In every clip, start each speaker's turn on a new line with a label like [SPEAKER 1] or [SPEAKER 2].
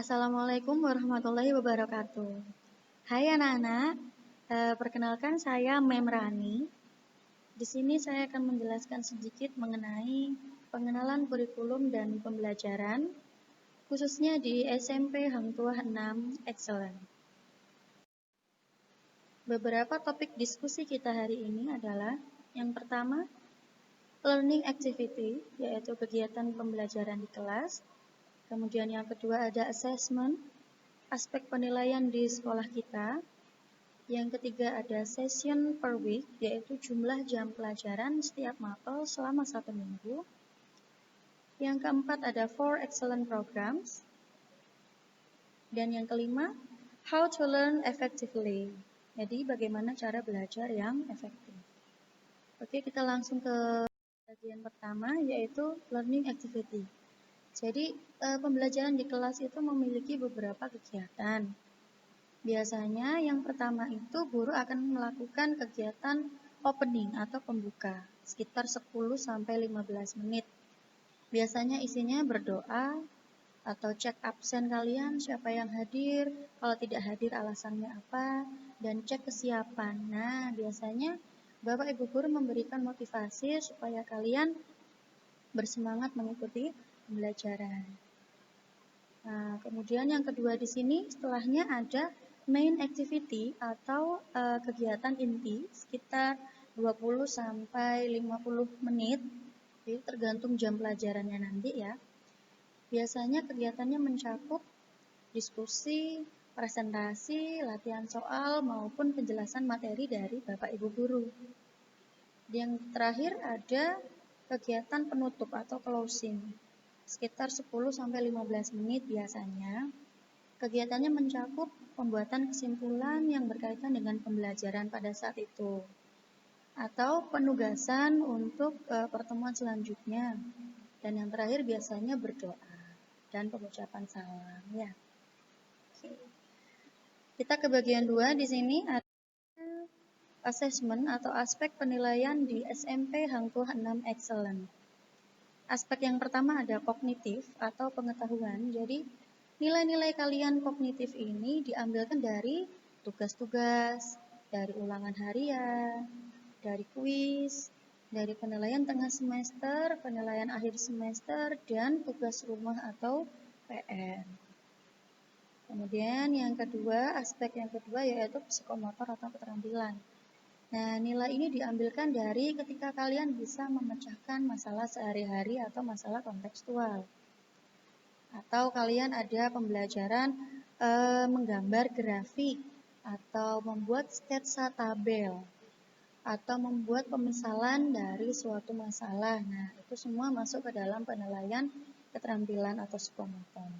[SPEAKER 1] Assalamualaikum warahmatullahi wabarakatuh. Hai anak-anak, perkenalkan saya Mem Rani. Di sini saya akan menjelaskan sedikit mengenai pengenalan kurikulum dan pembelajaran, khususnya di SMP Hang Tuah 6 Excellent. Beberapa topik diskusi kita hari ini adalah yang pertama, learning activity, yaitu kegiatan pembelajaran di kelas. Kemudian yang kedua ada assessment, aspek penilaian di sekolah kita. Yang ketiga ada session per week, yaitu jumlah jam pelajaran setiap mapel selama 1 minggu. Yang keempat ada 4 excellent programs. Dan yang kelima, how to learn effectively. Jadi bagaimana cara belajar yang efektif. Oke, kita langsung ke bagian pertama, yaitu learning activity. Jadi pembelajaran di kelas itu memiliki beberapa kegiatan. Biasanya yang pertama itu guru akan melakukan kegiatan opening atau pembuka sekitar 10-15 menit. Biasanya isinya berdoa atau cek absen kalian siapa yang hadir, kalau tidak hadir alasannya apa, dan cek kesiapan. Nah, biasanya Bapak Ibu guru memberikan motivasi supaya kalian bersemangat mengikuti pembelajaran. Nah, kemudian yang kedua di sini setelahnya ada main activity atau kegiatan inti sekitar 20-50 menit, jadi tergantung jam pelajarannya nanti ya. Biasanya kegiatannya mencakup diskusi, presentasi, latihan soal maupun penjelasan materi dari Bapak Ibu guru. Yang terakhir ada kegiatan penutup atau closing, sekitar 10-15 menit biasanya. Kegiatannya mencakup pembuatan kesimpulan yang berkaitan dengan pembelajaran pada saat itu, atau penugasan untuk pertemuan selanjutnya. Dan yang terakhir biasanya berdoa dan pengucapan salam ya. Oke. Kita ke bagian 2 di sini ada assessment atau aspek penilaian di SMP Hang Tuah 6 Excellent. Aspek yang pertama ada kognitif atau pengetahuan. Jadi nilai-nilai kalian kognitif ini diambilkan dari tugas-tugas, dari ulangan harian, dari kuis, dari penilaian tengah semester, penilaian akhir semester, dan tugas rumah atau PR. Kemudian yang kedua, aspek yang kedua yaitu psikomotor atau keterampilan. Nah, nilai ini diambilkan dari ketika kalian bisa memecahkan masalah sehari-hari atau masalah kontekstual. Atau kalian ada pembelajaran menggambar grafik, atau membuat sketsa tabel, atau membuat pemisalan dari suatu masalah. Nah, itu semua masuk ke dalam penilaian keterampilan atau psikomotor.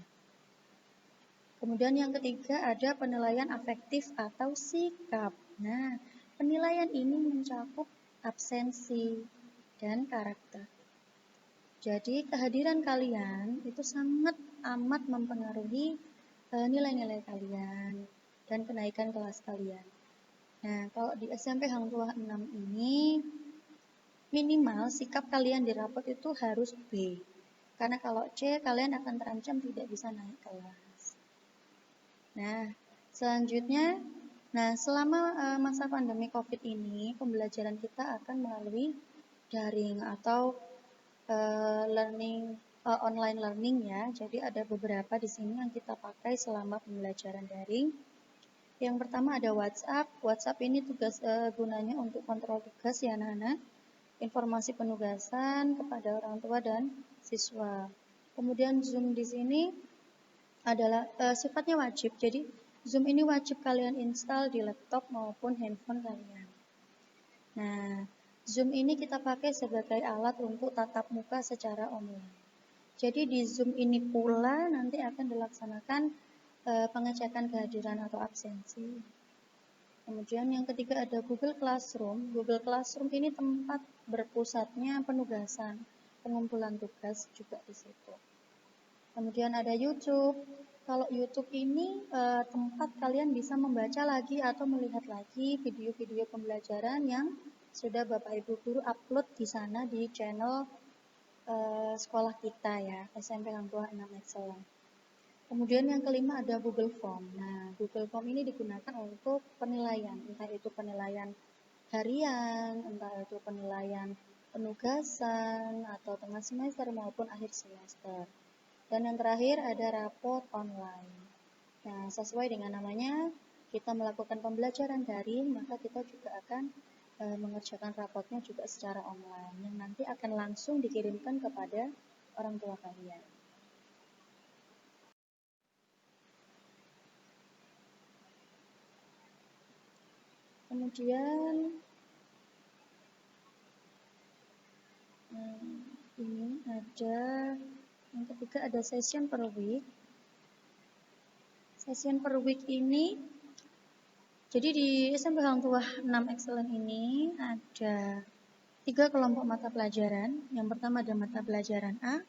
[SPEAKER 1] Kemudian yang ketiga ada penilaian afektif atau sikap. Nah, penilaian ini mencakup absensi dan karakter. Jadi kehadiran kalian itu sangat amat mempengaruhi nilai-nilai kalian dan kenaikan kelas kalian. Nah, kalau di SMP Hang Tuah 6 ini minimal sikap kalian di rapot itu harus B. Karena kalau C kalian akan terancam tidak bisa naik kelas. Nah, selanjutnya, selama masa pandemi COVID ini, pembelajaran kita akan melalui daring atau online learning ya. Jadi ada beberapa di sini yang kita pakai selama pembelajaran daring. Yang pertama ada WhatsApp. WhatsApp ini gunanya untuk kontrol tugas ya anak-anak. Informasi penugasan kepada orang tua dan siswa. Kemudian Zoom di sini adalah sifatnya wajib. Jadi Zoom ini wajib kalian install di laptop maupun handphone kalian. Nah, Zoom ini kita pakai sebagai alat untuk tatap muka secara online. Jadi di Zoom ini pula nanti akan dilaksanakan pengecekan kehadiran atau absensi. Kemudian yang ketiga ada Google Classroom. Google Classroom ini tempat berpusatnya penugasan, pengumpulan tugas juga di situ. Kemudian ada YouTube. Kalau YouTube ini tempat kalian bisa membaca lagi atau melihat lagi video-video pembelajaran yang sudah Bapak Ibu guru upload di sana di channel sekolah kita ya, SMP Hang Tuah 6 Excellent. Kemudian yang kelima ada Google Form. Nah, Google Form ini digunakan untuk penilaian, entah itu penilaian harian, entah itu penilaian penugasan, atau tengah semester maupun akhir semester. Dan yang terakhir ada raport online. Nah, sesuai dengan namanya, kita melakukan pembelajaran daring, maka kita juga akan mengerjakan rapotnya juga secara online, yang nanti akan langsung dikirimkan kepada orang tua kalian. Kemudian ini ada yang ketiga ada session per week. Session per week ini, jadi di SMP Hang Tuah 6 Excellent ini ada 3 kelompok mata pelajaran. Yang pertama ada mata pelajaran A.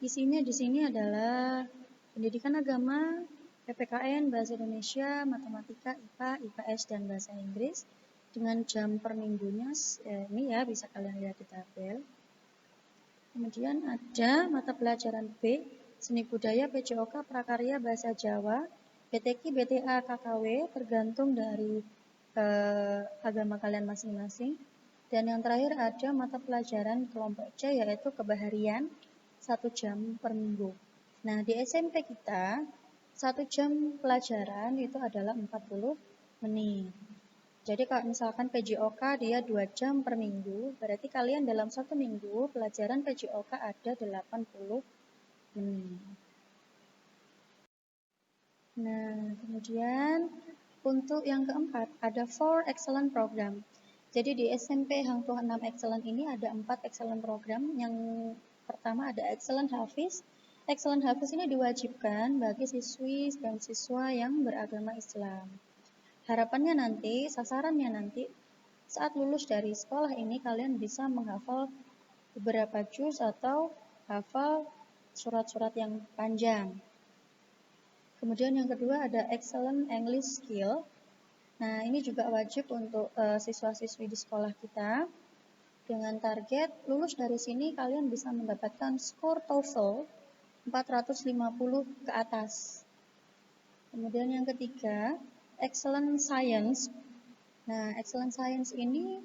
[SPEAKER 1] Isinya di sini adalah pendidikan agama, PPKN, bahasa Indonesia, matematika, IPA, IPS, dan bahasa Inggris dengan jam per minggunya. Ini ya bisa kalian lihat di tabel. Kemudian ada mata pelajaran B, seni budaya, PJOK, prakarya, bahasa Jawa, BTQ, BTA, KKW, tergantung dari agama kalian masing-masing. Dan yang terakhir ada mata pelajaran kelompok C, yaitu kebaharian, 1 jam per minggu. Nah, di SMP kita, 1 jam pelajaran itu adalah 40 menit. Jadi kalau misalkan PJOK dia 2 jam per minggu, berarti kalian dalam 1 minggu pelajaran PJOK ada 80 menit. Nah, kemudian untuk yang keempat ada 4 excellent program. Jadi di SMP Hang Tuah 6 Excellent ini ada 4 excellent program. Yang pertama ada Excellent Hafiz. Excellent Hafiz ini diwajibkan bagi siswi dan siswa yang beragama Islam. Harapannya nanti, sasarannya nanti, saat lulus dari sekolah ini kalian bisa menghafal beberapa juz atau hafal surat-surat yang panjang. Kemudian yang kedua ada Excellent English Skill. Nah, ini juga wajib untuk siswa-siswi di sekolah kita. Dengan target lulus dari sini kalian bisa mendapatkan skor TOEFL 450 ke atas. Kemudian yang ketiga, Excellent Science. Nah, Excellent Science ini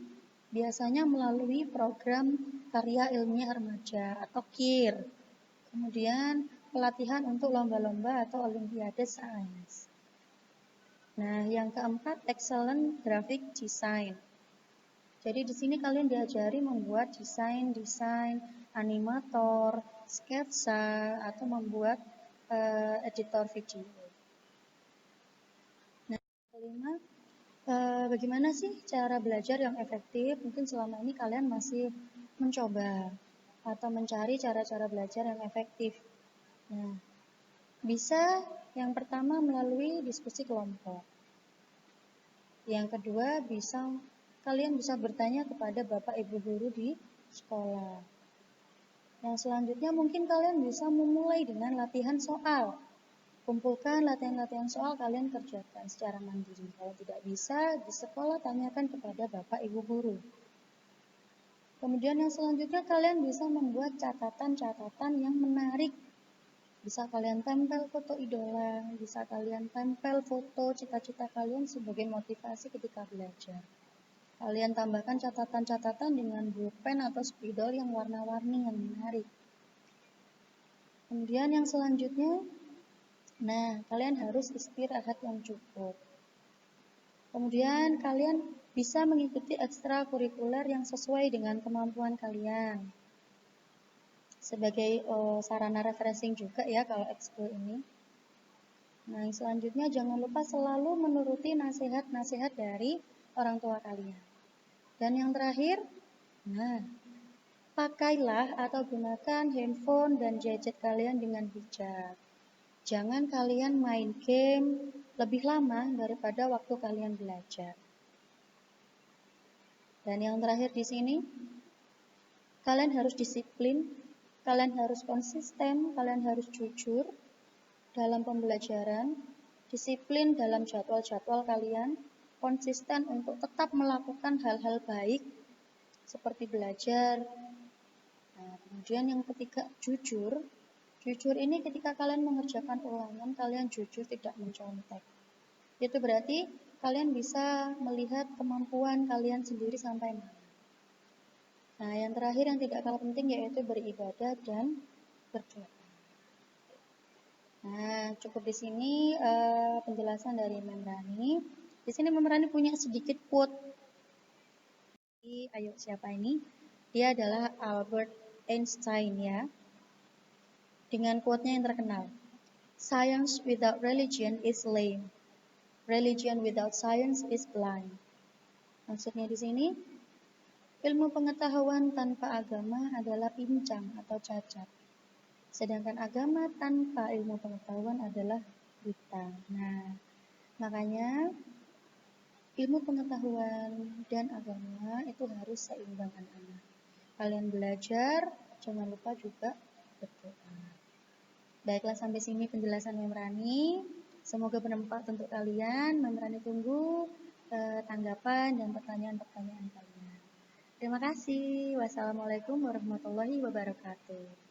[SPEAKER 1] biasanya melalui program karya ilmiah remaja atau KIR. Kemudian pelatihan untuk lomba-lomba atau olimpiade sains. Nah, yang keempat, Excellent Graphic Design. Jadi di sini kalian diajari membuat desain animator, sketsa, atau membuat editor video. Nah, kelima, bagaimana sih cara belajar yang efektif? Mungkin selama ini kalian masih mencoba atau mencari cara-cara belajar yang efektif. Nah, bisa yang pertama melalui diskusi kelompok. Yang kedua, kalian bisa bertanya kepada Bapak Ibu guru di sekolah. Yang selanjutnya mungkin kalian bisa memulai dengan latihan soal. Kumpulkan latihan-latihan soal, kalian kerjakan secara mandiri. Kalau tidak bisa, di sekolah tanyakan kepada Bapak Ibu guru. Kemudian yang selanjutnya kalian bisa membuat catatan-catatan yang menarik. Bisa kalian tempel foto idola, bisa kalian tempel foto cita-cita kalian sebagai motivasi ketika belajar. Kalian tambahkan catatan-catatan dengan pulpen atau spidol yang warna-warni yang menarik. Kemudian yang selanjutnya, kalian harus istirahat yang cukup. Kemudian kalian bisa mengikuti ekstrakurikuler yang sesuai dengan kemampuan kalian. Sebagai sarana refreshing juga ya kalau ekskul ini. Nah, yang selanjutnya jangan lupa selalu menuruti nasihat-nasihat dari orang tua kalian. Dan yang terakhir, pakailah atau gunakan handphone dan gadget kalian dengan bijak. Jangan kalian main game lebih lama daripada waktu kalian belajar. Dan yang terakhir di sini, kalian harus disiplin, kalian harus konsisten, kalian harus jujur dalam pembelajaran, disiplin dalam jadwal-jadwal kalian, konsisten untuk tetap melakukan hal-hal baik seperti belajar. Nah, kemudian yang ketiga, jujur. Jujur ini ketika kalian mengerjakan ulangan, kalian jujur tidak mencontek. Itu berarti kalian bisa melihat kemampuan kalian sendiri sampai mana. Nah, yang terakhir yang tidak kalah penting yaitu beribadah dan berdoa. Nah, cukup di sini penjelasan dari Memrani. Di sini Memrani punya sedikit quote. Ayo, siapa ini? Dia adalah Albert Einstein ya. Dengan quote-nya yang terkenal. Science without religion is lame. Religion without science is blind. Maksudnya di sini, ilmu pengetahuan tanpa agama adalah pincang atau cacat. Sedangkan agama tanpa ilmu pengetahuan adalah buta. Nah, makanya ilmu pengetahuan dan agama itu harus seimbang anak-anak. Kalian belajar, jangan lupa juga berdoa. Baiklah, sampai sini penjelasan Memrani. Semoga bermanfaat untuk kalian. Memrani tunggu tanggapan dan pertanyaan-pertanyaan kalian. Terima kasih. Wassalamualaikum warahmatullahi wabarakatuh.